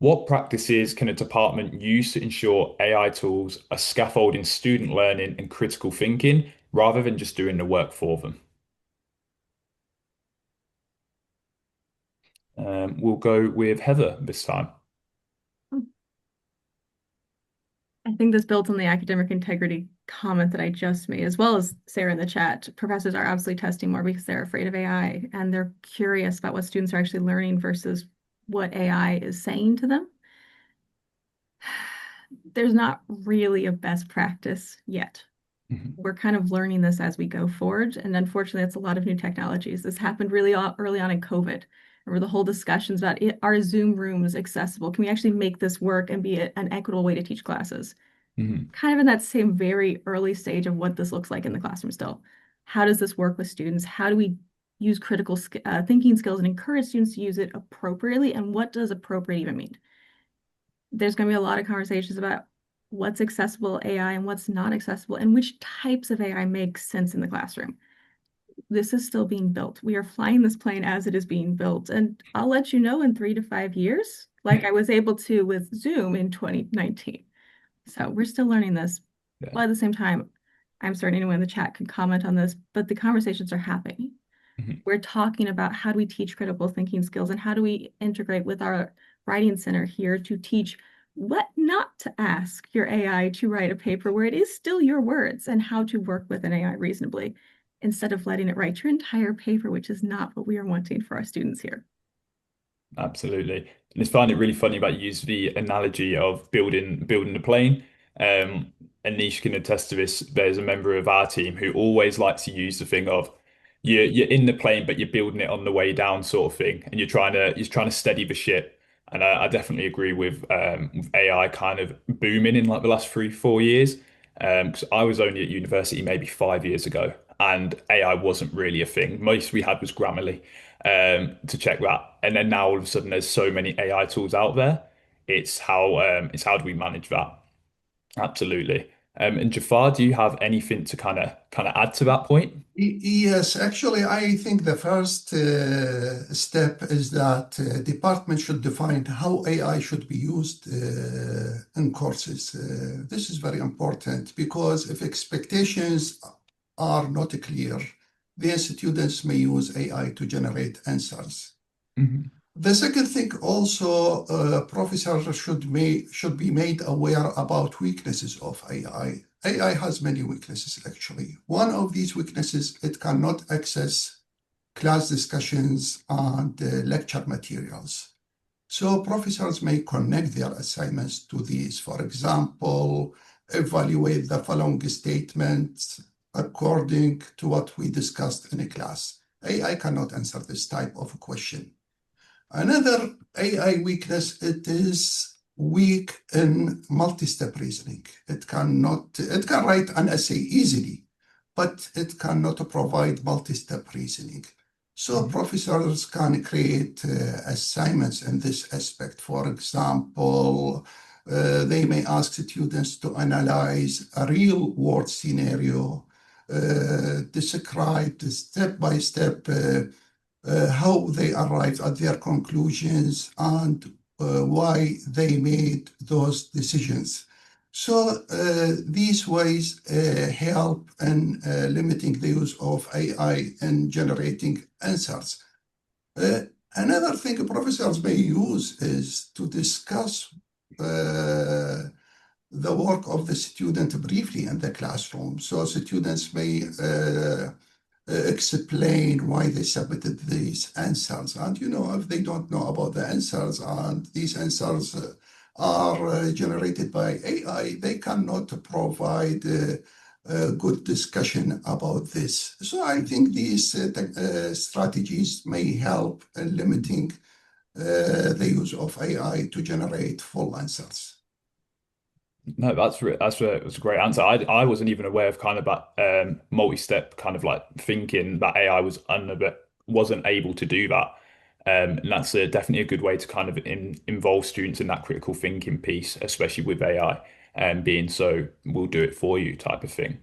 What practices can a department use to ensure AI tools are scaffolding student learning and critical thinking rather than just doing the work for them? We'll go with Heather this time. I think this builds on the academic integrity comment that I just made, as well as Sarah in the chat. Professors are absolutely testing more because they're afraid of AI and they're curious about what students are actually learning versus what AI is saying to them. There's not really a best practice yet. Mhm. We're kind of learning this as we go forward. And unfortunately, it's a lot of new technologies. This happened really early on in COVID. Remember the whole discussions about are Zoom rooms accessible? Can we actually make this work and be an equitable way to teach classes? Mhm. Kind of in that same very early stage of what this looks like in the classroom still. How does this work with students? How do we use critical thinking skills and encourage students to use it appropriately? And what does appropriate even mean? There's going to be a lot of conversations about what's accessible AI and what's not accessible and which types of AI make sense in the classroom. This is still being built. We are flying this plane as it is being built. And I'll let you know in 3 to 5 years, like I was able to with Zoom in 2019. So we're still learning this. Yeah. But at the same time, I'm certain anyone in the chat can comment on this, but the conversations are happening. Mhm. We're talking about how do we teach critical thinking skills and how do we integrate with our writing center here to teach what not to ask your AI to write a paper where it is still your words and how to work with an AI reasonably instead of letting it write your entire paper, which is not what we are wanting for our students here. Absolutely. And it's find it really funny about you use the analogy of building the plane. And Nish can attest to this. There's a member of our team who always likes to use the thing of you're in the plane, but you're building it on the way down, sort of thing, and you're trying to steady the ship. And I definitely agree with AI kind of booming in like the last 3, 4 years. Because I was only at university maybe 5 years ago, and AI wasn't really a thing. Most we had was Grammarly to check that. And then now all of a sudden there's so many AI tools out there. It's how do we manage that? Absolutely. And Jafar, do you have anything to kind of add to that point? Yes, actually, I think the first step is that department should define how AI should be used in courses. This is very important because if expectations are not clear, then students may use AI to generate answers. Mhm. The second thing also, professors should be made aware about weaknesses of AI. AI has many weaknesses actually. One of these weaknesses, it cannot access class discussions and lecture materials. So professors may connect their assignments to these. For example, evaluate the following statements according to what we discussed in a class. AI cannot answer this type of question. Another AI weakness, it is weak in multi-step reasoning. It can write an essay easily, but it cannot provide multi-step reasoning. So Mhm. professors can create assignments in this aspect. For example, they may ask students to analyze a real world scenario, describe the step-by-step how they arrived at their conclusions and why they made those decisions. So these ways help in limiting the use of AI in generating answers. Uh, Another thing professors may use is to discuss the work of the student briefly in the classroom. So students may explain why they submitted these answers. And if they don't know about the answers and these answers are generated by AI, they cannot provide a good discussion about this. So I think these strategies may help in limiting the use of AI to generate full answers. No, that's a great answer. I wasn't even aware of kind of that multi-step kind of like thinking that AI wasn't able to do that. And that's definitely a good way to kind of involve students in that critical thinking piece, especially with AI and being so we'll do it for you type of thing.